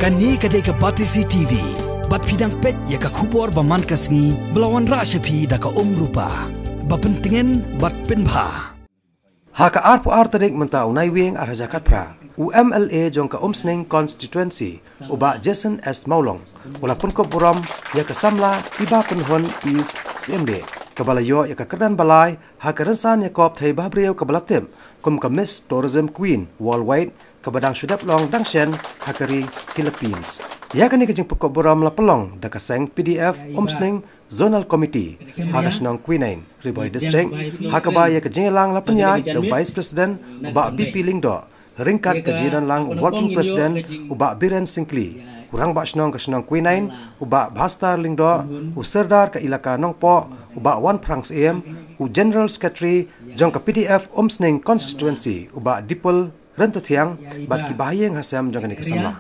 Kani kadai ke Patisi TV. Bat pidang pet ya ka kubor baman kasngi belawan rasyapi da ka rupa. Bapentingin bat penbha. Haka arpu artarik menta unai wing arajakat pra. UMLA jong ka Umsning constituency uba Jason S. Maulong. Walaupun ko buram ya ka samla iba penhon I CMD. Kabalayo ya ka kerdan balai haka rensan ya kop thai babriyo kabalatim kum ka Miss Tourism Queen worldwide kabadang sudap long dangshen hakari Philippines. Ya kani kajing pokok buram la pelong da kaseng PDF Umsning Zonal Committee hagas nong Queen Riboy District hakaba ya kajing lang la penyai da Vice President uba BP Lingdo ringkat kejiran lang Working President uba Biren Singkli kurang bak senong ke senong Queen uba Bhastar Lingdo userdar ke ilaka Nongpo uba Wan Prangs AM u General Secretary jong ke PDF Umsning Constituency uba Dipol Rentetiang bat ki bahayeng hasam jong kani kesamla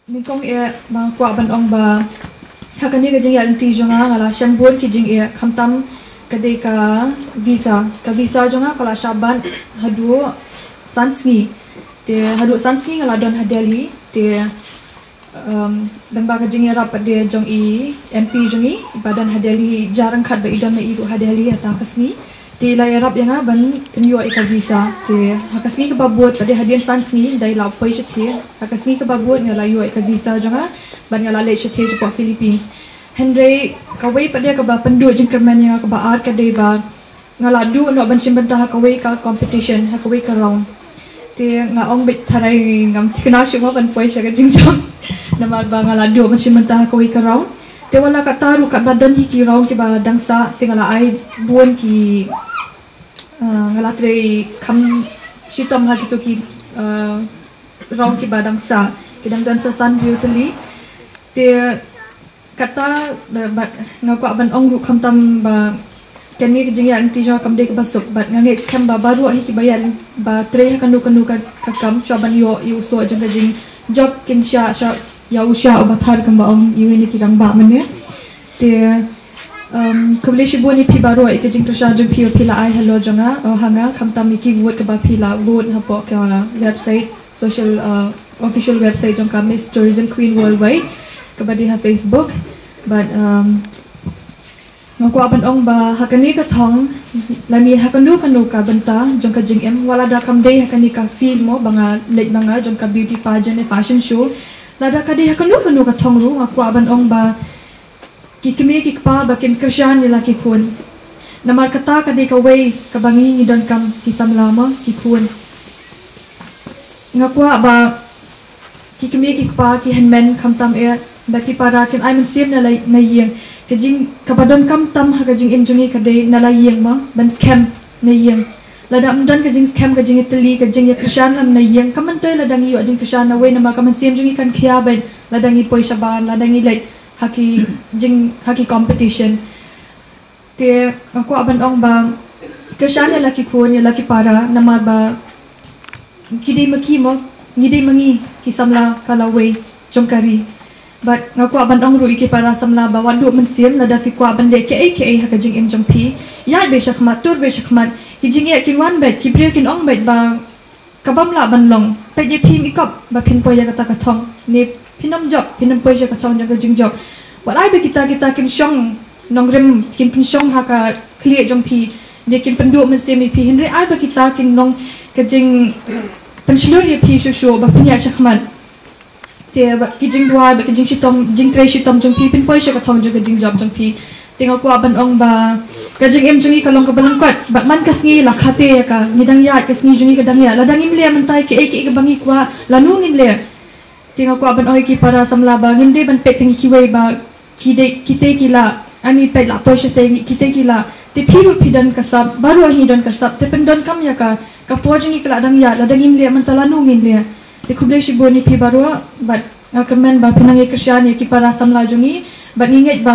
Nikong bang kuat bandong ba hakani ka jing yanti jonga ngala syambun ki jing khamtam kadai ka visa jonga kala shaban hadu sansngi te hadu sansngi ngala don hadeli te dang ba ka jing rap de jong MP jongi badan hadeli jarang khat ba idon na iru hadeli ata kasni te la rap yang ban nyo ka visa te hakasngi ka babot pada hadian sansngi dai la poi chethe hakasngi ka babot ngala yo ka visa jonga ban ngala le chethe po Philippines Henry kawai pada ka ba pendu jing kerman yang ka ba art ka dei ba ngala du no ban simbanta kawai ka competition kawai ka round te nga ong bit tharai ngam tikna shu mo ban poi sha ka jing jong namar ba ngala du ban simbanta kawai ka round te wala ka taru ka badan hiki round ki ba dangsa te ngala ai buon ki ngala tre kam shitom ha gitu ki round ki ba dangsa ki dangsa san beautifully te kata ngakwa ban ong ru khamtam ba kani kijing ya anti jo kam de ka basuk bat ngange scam ba baru hi ki bayan ba tre kandu ka kam shaban yo so jang jing job kin sha ya usha obathar kam ba ong yuni ki rang ba mane te kabli shi boni pi baru ik jing to sha jang pi pila ai hello janga hanga khamtam ki vote ka ba pila vote ha po ka website social official website jang ka Miss Tourism Queen worldwide kabadi ha Facebook but ngako aban ong ba hakani ka thong lani hakanu kanu ka banta jong ka jing em wala da kam dei hakani ka film mo banga late banga jong ka beauty pageant e fashion show lada ka dei hakanu ka thong ru ngako aban ong ba kikime kikpa ba kin krishan ni laki kun namar kata ka dei ka way ka bangi ni don kam kisam lama kikun ngako ba kikime kikpa ki henmen khamtam baki para kin ai men sim na yeng kajing kabadon kam tam ha kajing im jungi kade na la yeng ma ban scam na yeng lada amdan kajing scam kajing itali kajing ya krishan lam na yeng kaman toy ladang yo ajing krishan na we na ma kaman sim jungi kan khia ben ladang i poisa ban ladang i like haki competition te ako aban ong ba krishan ya laki kun ya laki para na ma ba kidai maki mo ngidai mangi kisamla kalaway jongkari but ngako aban ong ru iki para samla ba wadu mensim lada fi kwa ban de ke ha kajing im jampi ya be shakmat tur be shakmat kijing ya kin wan bet kibre kin ong bet ba kabam la ban long pe je phim ikop ba phin poya kata kathong ni phinom job phinom poya kathong jang kajing job walai be kita kin shong nongrem kin phin shong ha ka clear jampi de kin pendu mensim ni phi henry ai ba kita kin nong kajing pensilur ye phi shu ba punya shakmat te ba kijing dua ba kijing shitom jing tre shitom jong pi pin poi sha ka thong jong kijing job jong pi tinga ko aban ong ba kijing em jongi kalong ka balangkat ba man kasngi la khate ka ngidang ya kasngi jongi ka dang ya la dangim le man tai ke ka bangi kwa lanu ngin le tinga ko aban oi ki para samla ba nginde ban pe tingi ki wei ba kite kila ani pe la poi sha te kite kila te phiru phidan kasap baru ani don kasap te pendon kam ya ka po jongi kala dang ya la dangim le man talanu ngin le te kuble shi boni pi barua but ngakemen ba pinangi krisyan ki para samla jungi but nginget ba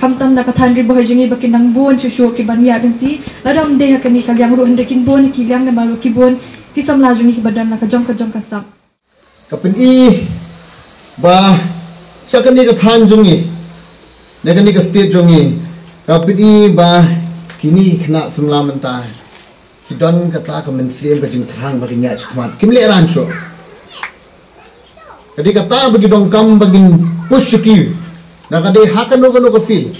khamtam da kathan ri boh jungi ba kinang bon shu ki bania ganti ladam de hakani kalyang ru hende kin bon ki lyang na malu ki bon ki samla jungi ki badan na ka jong kasap kapin ba sakani ka than jungi negani ka state jungi kapin ba kini khna samla manta kidon kata ka men sim ka jing thrang ba kinya chkhmat kimle ran sho Kadi kata bagi dongkam bagin push ki. Na kadi hakan no ka feel.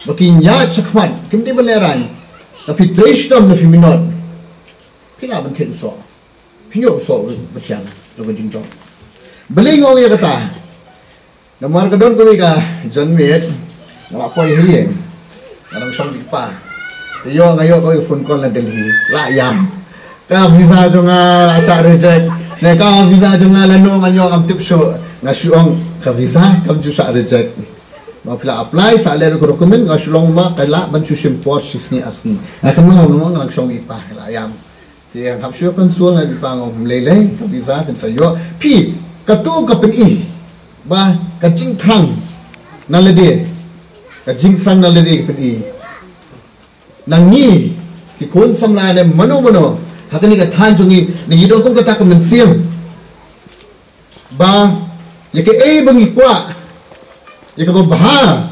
Bagi nya chakman kimti baleran. Na pi treshtam na pi minot. Pila ban ken so. Pinyo so bakyang joga jingjong. Belingo ya kata. Namar kadon ko ka janmet. Ngala poi hien. Nang song dipa. Yo ngayo ko phone call na Delhi. La yam. Ka visa jonga asa reject. Ne ka visa jonga lano manyo am tip show. Ngasuong ka visa kam ju sa reject. Ma pila apply fa le ko recommend ngasulong ma kala ban chu import sisni asni. Akan mo nang song ipa la yam. Tiang hap syo kan suang di pangong lele ka visa kan sayo. Pi ka tu ka pen i. Ba ka jing thang na le de. Ka jing thang na le de pen i. Nangi ki kon samla ne mano hakani ka than jungi ni yidon kong kata ka mensiam ba yake bangi kwa yake ba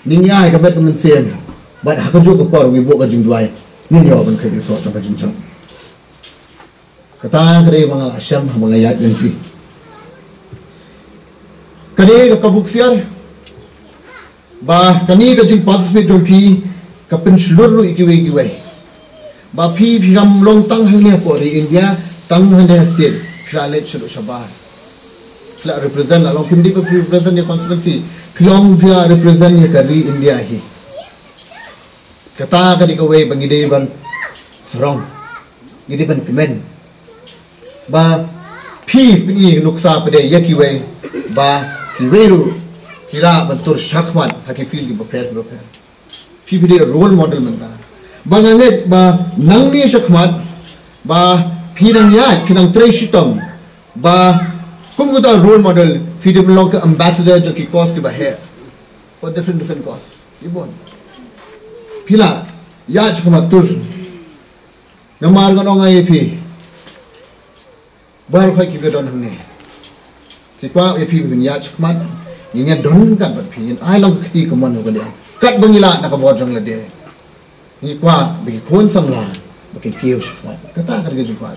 ningyai ka bet ka mensiam ba hakajo ka par wi bo ka jingduai nin yo ban khadi so ta ka jingchang kata kare mga asyam mga yat yanti kare ka kabuksiar ba kani ka jing participate jompi kapin seluruh ikiwe ba pi phigam long tang hangnya ko ri India tang hangnya state planet chulu shabar fla represent along kimdi ko represent the constituency philong phia represent ye kari India hi kata ka di ko we bangide ban sarong ide ban kemen ba pi pini nuksa pade yakiwe ba kiweru kila bentur syakman haki feel di beper pi pide role model menta banganet ba nangni syakmat ba pinang ya pinang treshitam ba kumguta role model fidim long ambassador jo ki cause ki ba hai for different cause ibon pila ya syakmat tur namar ga ngai pi bar khoi ki bedon hamne ki kwa pi bin ya syakmat ni don kan ba pi ai long ki ko man ko de kat bangila na ka bodjong la de ni kwa bagi kon samla bagi kiyo siya kata ka rin kwa